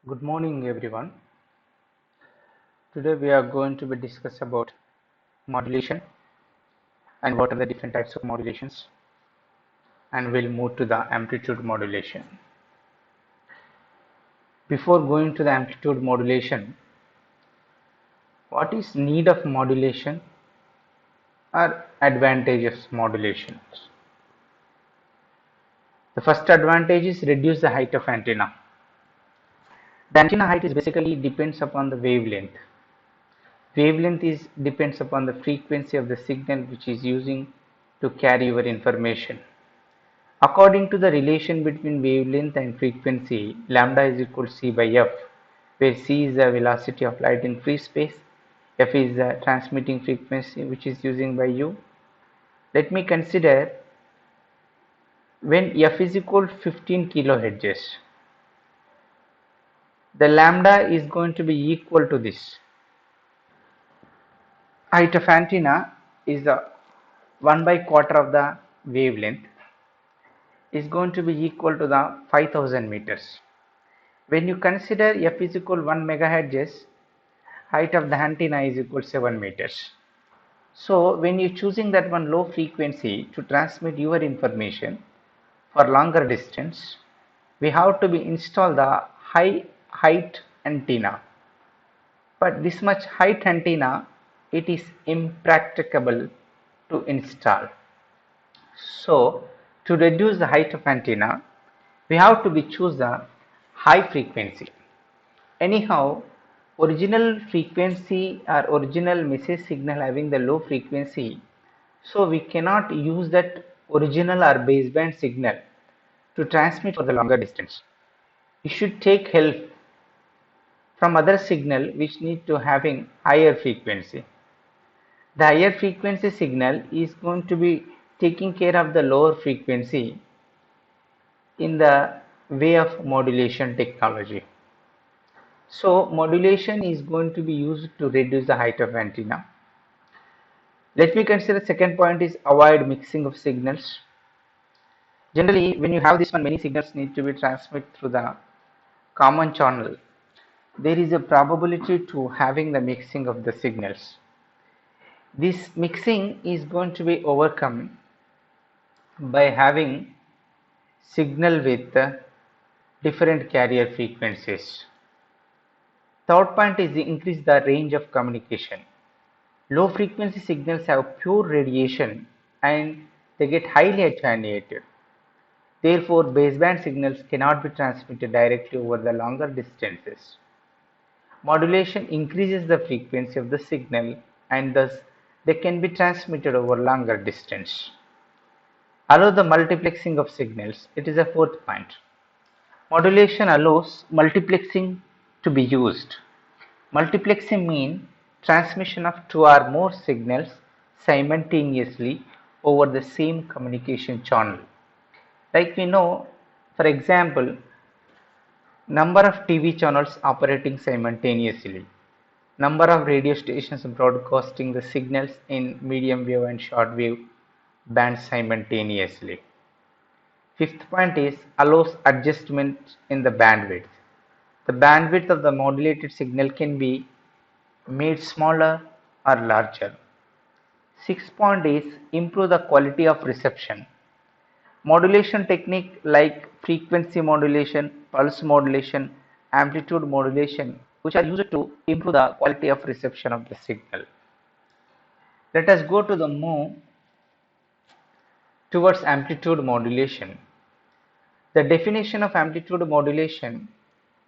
Good morning, everyone. Today we are going to be discuss about modulation and what are the different types of modulations, and we'll move to the amplitude modulation. Before going to the amplitude modulation, what is need of modulation or advantages of modulation? The first advantage is reduce the height of antenna. The antenna height is basically depends upon the wavelength. Wavelength is depends upon the frequency of the signal which is using to carry your information. According to the relation between wavelength and frequency, lambda is equal to c by f, where c is the velocity of light in free space, f is the transmitting frequency which is using by you. Let me consider when f is equal to 15 kilohertz, the lambda is going to be equal to this. Height of antenna is the 1 by quarter of the wavelength is going to be equal to the 5000 meters. When you consider f is equal to 1 megahertz, height of the antenna is equal to 7 meters. So when you choosing that one low frequency to transmit your information for longer distance, we have to be install the high height antenna. But this much height antenna, it is impracticable to install. So to reduce the height of antenna, we have to be choose the high frequency. Anyhow, original frequency or original message signal having the low frequency, so we cannot use that original or baseband signal to transmit for the longer distance. We should take help from other signal which need to having higher frequency. The higher frequency signal is going to be taking care of the lower frequency in the way of modulation technology. So modulation is going to be used to reduce the height of antenna. Let me consider the second point is avoid mixing of signals. Generally, when you have this one, many signals need to be transmitted through the common channel. There is a probability to having the mixing of the signals. This mixing is going to be overcome by having signal with different carrier frequencies. Third point is increase the range of communication. Low frequency signals have pure radiation and they get highly attenuated. Therefore, baseband signals cannot be transmitted directly over the longer distances. Modulation increases the frequency of the signal and thus they can be transmitted over longer distance. Allow the multiplexing of signals. It is a fourth point. Modulation allows multiplexing to be used. Multiplexing means transmission of two or more signals simultaneously over the same communication channel. Like we know, for example, number of TV channels operating simultaneously, number of radio stations broadcasting the signals in medium wave and short wave bands simultaneously. Fifth point is allows adjustment in the bandwidth. The bandwidth of the modulated signal can be made smaller or larger. Sixth point is improve the quality of reception. Modulation technique like frequency modulation, pulse modulation, amplitude modulation, which are used to improve the quality of reception of the signal. Let us go to the move towards amplitude modulation. The definition of amplitude modulation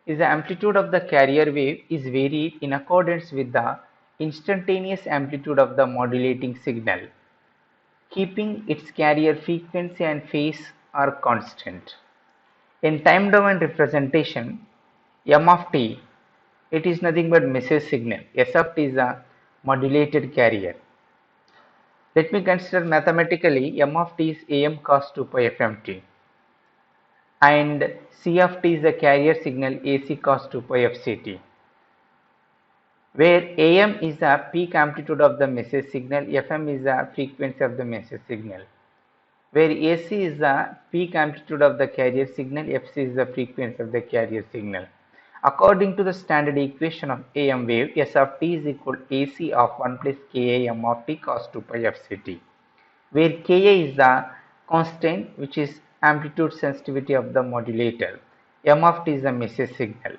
is the amplitude of the carrier wave is varied in accordance with the instantaneous amplitude of the modulating signal, keeping its carrier frequency and phase are constant. In time domain representation, m of t, it is nothing but message signal. S of t is a modulated carrier. Let me consider mathematically m of t is am cos 2 pi fmt and c of t is the carrier signal ac cos 2 pi fct, where am is the peak amplitude of the message signal, fm is the frequency of the message signal, where AC is the peak amplitude of the carrier signal, FC is the frequency of the carrier signal. According to the standard equation of AM wave, S of t is equal to AC of 1 plus Ka m of t cos 2 pi f ct, where Ka is the constant which is amplitude sensitivity of the modulator. M of t is the message signal.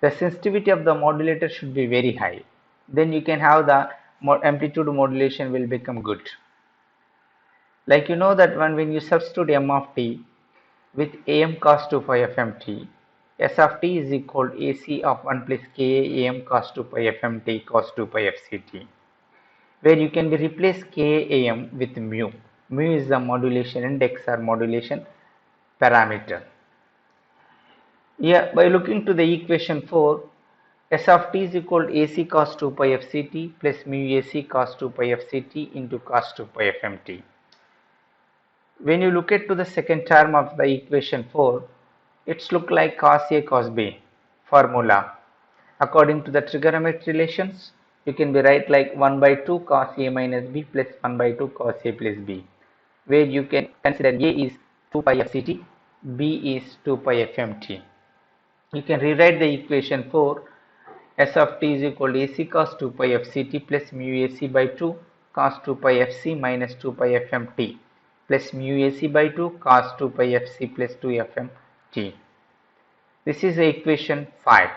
The sensitivity of the modulator should be very high. Then you can have the amplitude modulation will become good. Like you know that when you substitute M of t with am cos 2 pi fmt, S of t is equal to AC of 1 plus Ka am cos 2 pi fmt cos 2 pi fct, where you can be replace Ka am with mu. Mu is the modulation index or modulation parameter. Here, by looking to the equation 4, S of t is equal to AC cos 2 pi fct plus mu AC cos 2 pi fct into cos 2 pi fmt. When you look at to the second term of the equation 4, it's look like cos A cos B formula. According to the trigonometric relations, you can be write like 1 by 2 cos A minus B plus 1 by 2 cos A plus B, where you can consider A is 2 pi fct, B is 2 pi fmt. You can rewrite the equation 4, S of t is equal to AC cos 2 pi fct plus mu AC by 2 cos 2 pi fc minus 2 pi fmt plus mu AC by 2 cos 2 pi fc plus 2 fmt. This is the equation 5.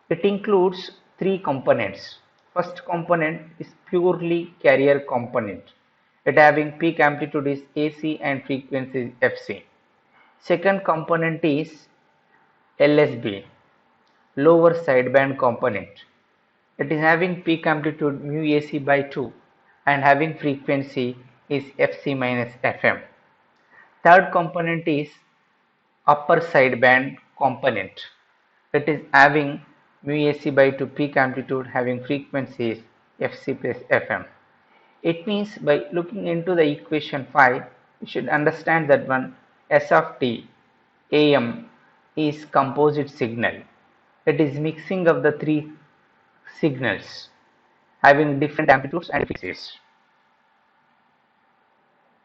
It includes three components. First component is purely carrier component. It having peak amplitude is AC and frequency is Fc. Second component is LSB, lower sideband component. It is having peak amplitude mu AC by 2 and having frequency is Fc minus Fm. Third component is upper sideband component. It is having mu AC by 2 peak amplitude having frequency is Fc plus Fm. It means by looking into the equation 5, you should understand that one S of t, Am, is composite signal. It is mixing of the three signals having different amplitudes and frequencies.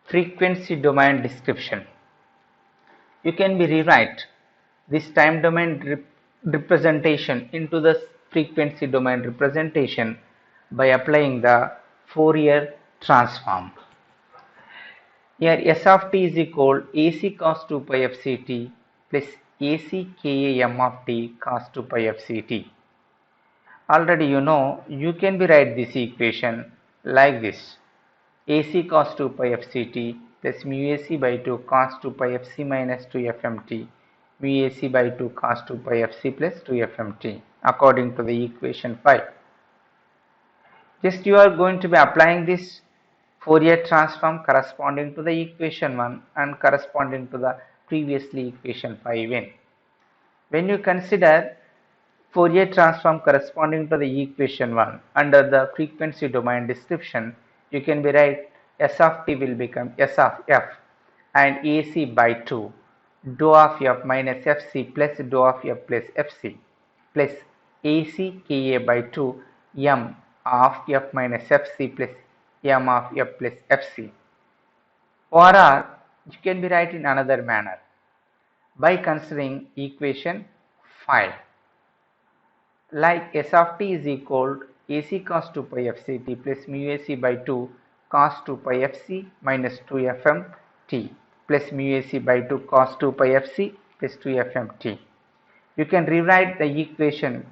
Frequency domain description. You can be rewrite this time domain representation into the frequency domain representation by applying the Fourier transform. Here S of t is equal AC cos 2 pi fct plus AC Ka m of t cos 2 pi fct. Already you know, you can be write this equation like this: AC cos 2 pi fct plus mu AC by 2 cos 2 pi fc minus 2 fmt mu AC by 2 cos 2 pi fc plus 2 fmt according to the equation 5. Just you are going to be applying this Fourier transform corresponding to the equation 1 and corresponding to the previously equation 5 in. When you consider Fourier transform corresponding to the equation 1 under the frequency domain description, you can be write S of t will become S of f and AC by 2 dou of f minus fc plus dou of f plus fc plus AC Ka by 2 m of f minus fc plus m of f plus fc. Or you can be write in another manner by considering equation 5. Like S of t is equal to AC cos 2 pi fct plus mu AC by 2 cos 2 pi fc minus 2 fmt plus mu AC by 2 cos 2 pi fc plus 2 fmt. You can rewrite the equation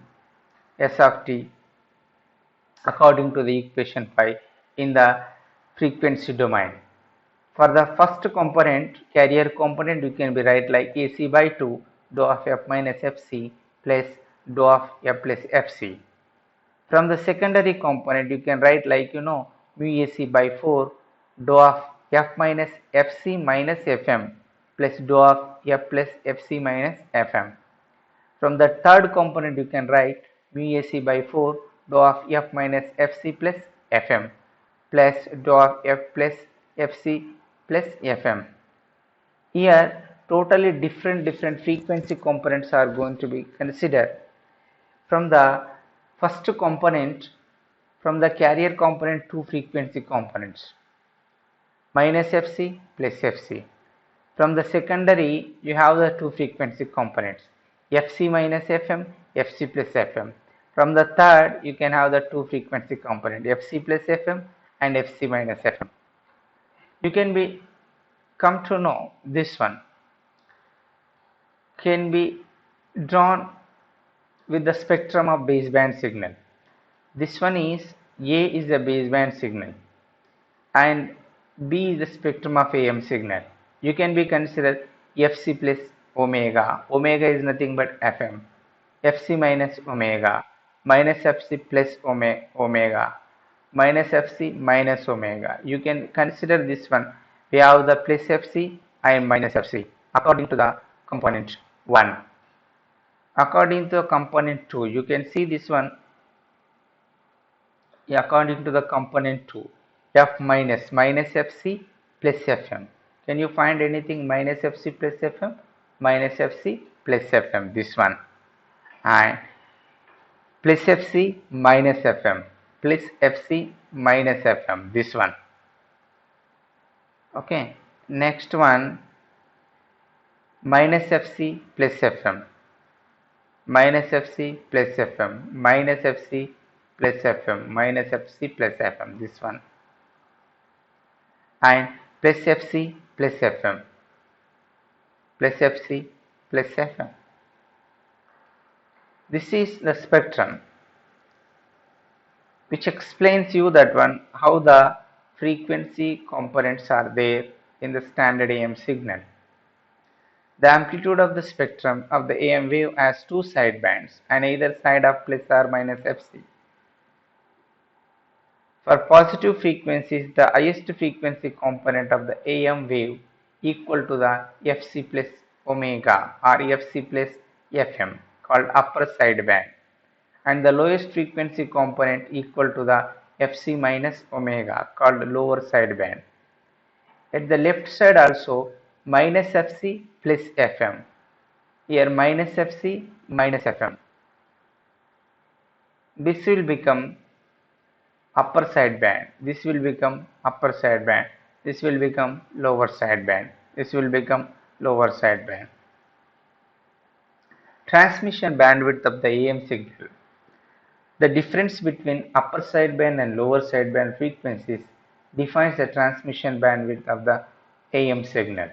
S of t according to the equation 5 in the frequency domain. For the first component, carrier component, you can be write like AC by 2 dou of f minus fc plus dou of f plus fc. From the secondary component, you can write like mu AC by 4 dou of f minus fc minus fm plus dou of f plus fc minus fm. From the third component, you can write mu AC by 4 dou of f minus fc plus fm plus dou of f plus fc plus fm. Here totally different frequency components are going to be considered. From the first component, from the carrier component, two frequency components minus fc plus fc. From the secondary, you have the two frequency components Fc minus Fm, Fc plus Fm. From the third, you can have the two frequency component, Fc plus Fm and Fc minus Fm. You can be come to know this one can be drawn with the spectrum of baseband signal. This one is A is the baseband signal and B is the spectrum of AM signal. You can be considered Fc plus omega. Omega is nothing but Fm. Fc minus omega minus Fc plus omega minus Fc minus omega. You can consider this one. We have the plus Fc and minus Fc according to the component 1. According to the component 2, you can see this one. According to the component 2, F minus Fc plus Fm. Can you find anything minus Fc plus Fm? Minus Fc plus Fm, this one. And plus Fc minus Fm plus Fc minus Fm, this one. Okay. Next one, minus Fc plus Fm. Minus Fc plus Fm. Minus Fc plus Fm, minus Fc plus Fm, this one, and plus Fc plus Fm, plus Fc plus Fm. This is the spectrum which explains you that one how the frequency components are there in the standard AM signal. The amplitude of the spectrum of the AM wave has two sidebands and either side of plus or minus Fc. For positive frequencies, the highest frequency component of the AM wave equal to the Fc plus omega or Fc plus Fm called upper sideband, and the lowest frequency component equal to the Fc minus omega called lower sideband. At the left side also minus Fc plus Fm. Here minus Fc minus Fm. This will become upper sideband, this will become upper sideband, this will become lower sideband, this will become lower sideband. Transmission bandwidth of the AM signal. The difference between upper sideband and lower sideband frequencies defines the transmission bandwidth of the AM signal.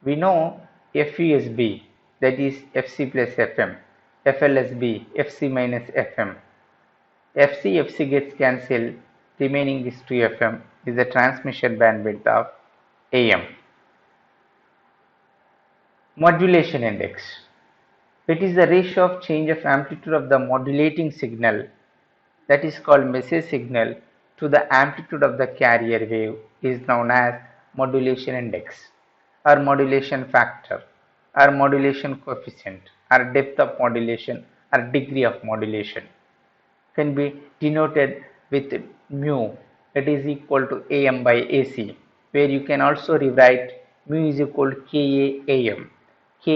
We know FUSB, that is Fc plus Fm, FLSB, Fc minus Fm. Fc gets cancelled, remaining is 2Fm is the transmission bandwidth of AM. Modulation index. It is the ratio of change of amplitude of the modulating signal, that is called message signal, to the amplitude of the carrier wave is known as modulation index or modulation factor or modulation coefficient or depth of modulation or degree of modulation. Can be denoted with mu, it is equal to AM by AC, where you can also rewrite mu is equal to Ka AM. Ka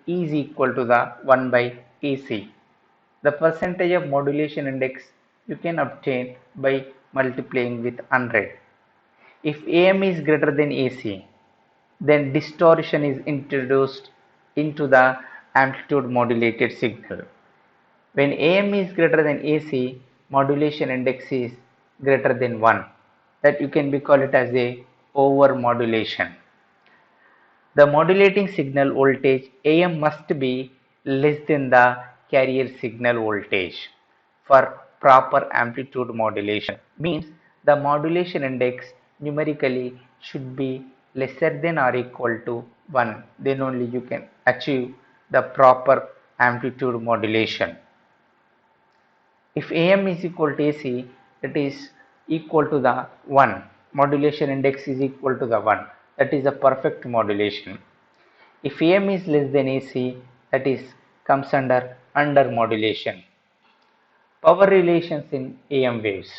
is equal to the 1 by AC. The percentage of modulation index you can obtain by multiplying with 100. If AM is greater than AC, then distortion is introduced into the amplitude modulated signal. When AM is greater than AC, modulation index is greater than 1. That you can be call it as a over modulation. The modulating signal voltage AM must be less than the carrier signal voltage for proper amplitude modulation. Means the modulation index numerically should be lesser than or equal to 1. Then only you can achieve the proper amplitude modulation. If AM is equal to AC, it is equal to the 1. Modulation index is equal to the 1. That is a perfect modulation. If AM is less than AC, that is comes under modulation. Power relations in AM waves.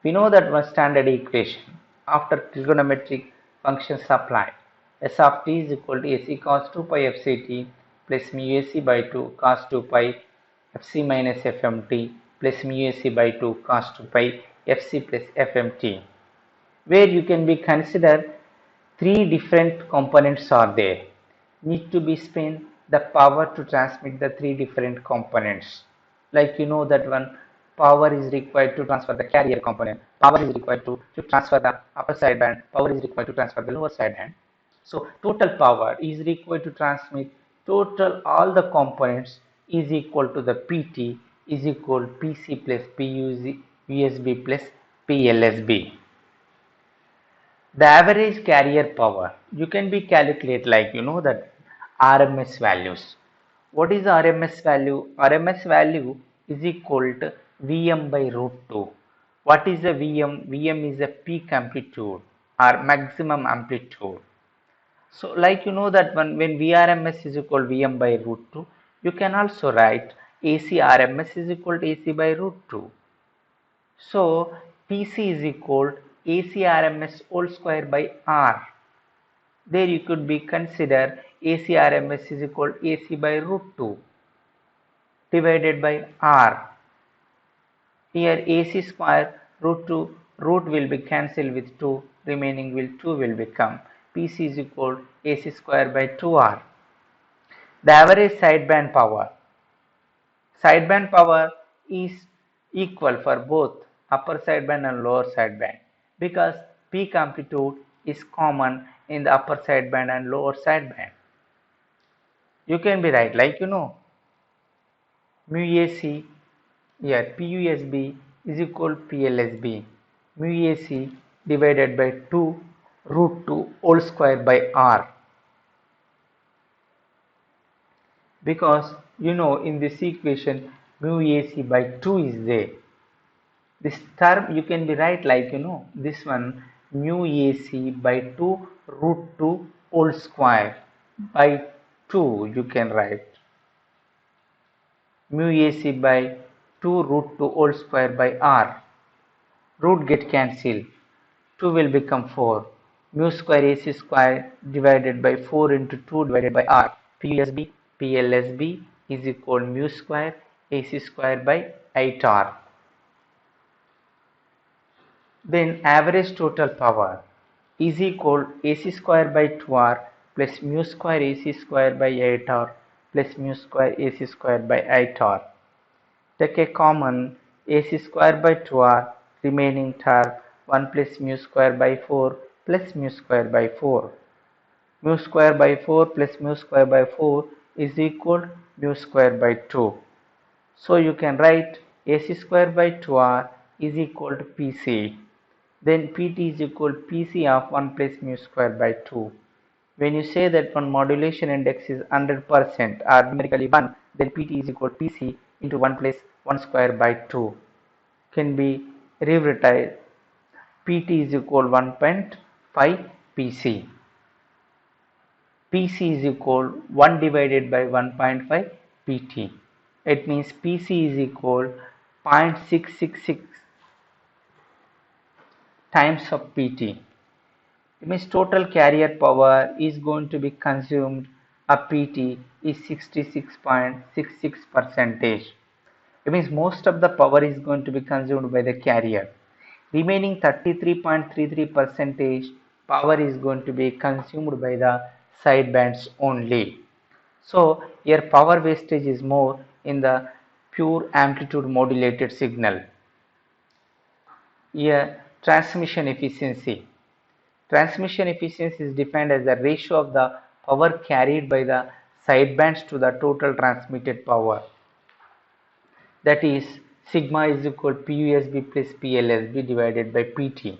We know that one standard equation after trigonometric functions applied. S of t is equal to AC cos 2 pi fct plus mu AC by 2 cos 2 pi fc minus fmt plus mu AC by 2 cos 2 pi fc plus fmt, where you can be consider three different components are there. Need to be spin the power to transmit the three different components. Like you know that one power is required to transfer the carrier component, power is required to transfer the upper sideband, power is required to transfer the lower sideband. So total power is required to transmit total all the components is equal to the PT is equal PC plus PUSB plus PLSB. The average carrier power you can be calculate like you know that RMS values. What is RMS value? RMS value is equal to Vm by root 2. What is the Vm? Vm is a peak amplitude or maximum amplitude. So like you know that when Vrms is equal to Vm by root 2, you can also write AC RMS is equal to AC by root 2. So PC is equal to AC RMS whole square by R. There you could be consider AC RMS is equal to AC by root 2 divided by R. Here AC square root 2 root will be cancelled with 2, remaining will 2 will become PC is equal to AC square by 2R. The average sideband power is equal for both upper sideband and lower sideband because peak amplitude is common in the upper sideband and lower sideband. You can be right like you know mu AC here PUSB is equal to PLSB mu AC divided by 2 root 2 whole square by R, because you know in this equation mu AC by 2 is there. This term you can be right like you know this one mu AC by 2 root 2 whole square by 2 you can write mu AC by 2 root 2 whole square by R. Root get cancelled, 2 will become 4. Mu square AC square divided by 4 into 2 divided by R. PUSB PLSB is equal mu square AC square by 8R. Then average total power is equal AC square by 2R plus mu square AC square by 8R plus mu square AC square by 8R. Take a common AC square by 2R, remaining term 1 plus mu square by 4 plus mu square by 4. Mu square by 4 plus mu square by 4 is equal mu square by 2. So you can write AC square by 2R is equal to PC. Then PT is equal to PC of 1 plus mu square by 2. When you say that one modulation index is 100% or numerically 1, then PT is equal to PC into 1 plus 1 square by 2. Can be rewritten PT is equal to 1.5 PC. PC is equal to 1 divided by 1.5 PT. It means PC is equal to 0.666 times of PT. It means total carrier power is going to be consumed of PT is 66.66%. It means most of the power is going to be consumed by the carrier. Remaining 33.33% power is going to be consumed by the sidebands only. So here power wastage is more in the pure amplitude modulated signal. Here transmission efficiency. Transmission efficiency is defined as the ratio of the power carried by the sidebands to the total transmitted power. That is sigma is equal to PUSB plus PLSB divided by PT,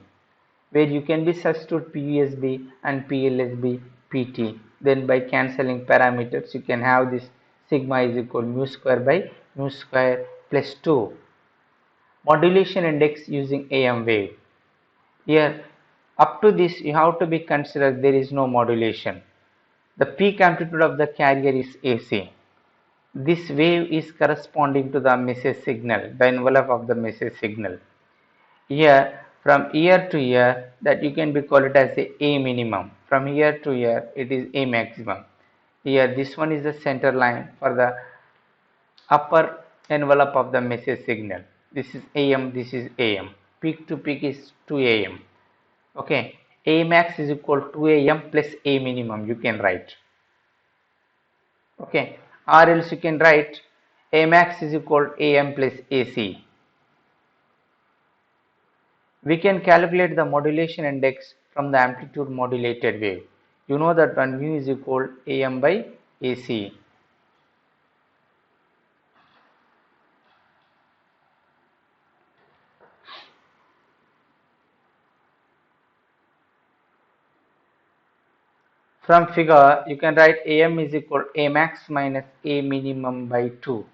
where you can be substitute PUSB and PLSB PT. Then by cancelling parameters, you can have this sigma is equal to mu square by mu square plus 2. Modulation index using AM wave. Here up to this you have to be considered there is no modulation. The peak amplitude of the carrier is AC. This wave is corresponding to the message signal, the envelope of the message signal. Here from year to year that you can be called it as a minimum. From year to year it is A maximum. Here this one is the center line for the upper envelope of the message signal. This is AM, this is AM. Peak to peak is 2 AM. Okay, A max is equal to 2 AM plus A minimum you can write. Okay, or else you can write A max is equal to AM plus AC. We can calculate the modulation index from the amplitude modulated wave. You know that one mu is equal to AM by AC. From figure, you can write AM is equal to A max minus A minimum by 2.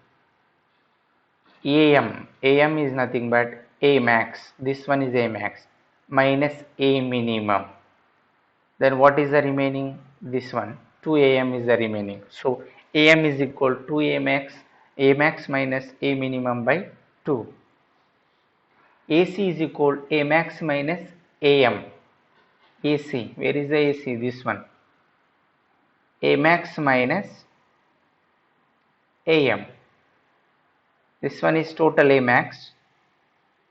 AM is nothing but A max. This one is A max minus A minimum. Then what is the remaining? This one 2am is the remaining. So am is equal to 2a max minus a minimum by 2. AC is equal to a max minus am. AC, where is the AC? This one, a max minus am. This one is total a max.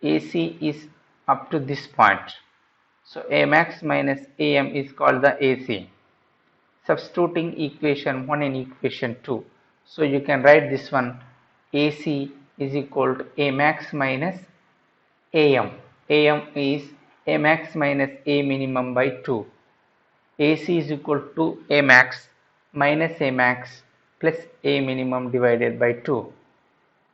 AC is up to this point. So a max minus am is called the AC. Substituting equation 1 and equation 2. So you can write this one, AC is equal to A max minus AM. AM is A max minus A minimum by 2. AC is equal to A max minus A max plus A minimum divided by 2.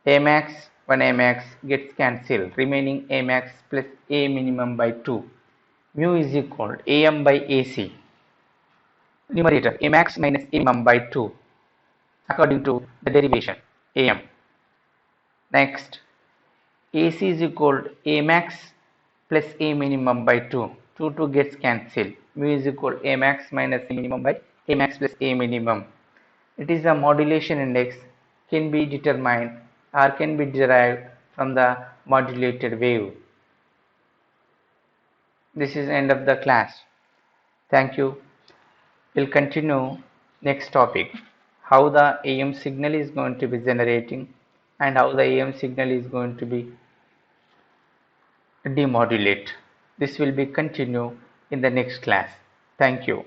A max, 1 A max gets cancelled, remaining A max plus A minimum by 2. Mu is equal to AM by AC. Numerator A max minus A minimum by 2 according to the derivation AM. Next, AC is equal to A max plus A minimum by 2. 2 gets cancelled. Mu is equal to A max minus A minimum by A max plus A minimum. It is a modulation index can be determined or can be derived from the modulated wave. This is end of the class. Thank you. We'll continue next topic, how the AM signal is going to be generating and how the AM signal is going to be demodulate. This will be continue in the next class. Thank you.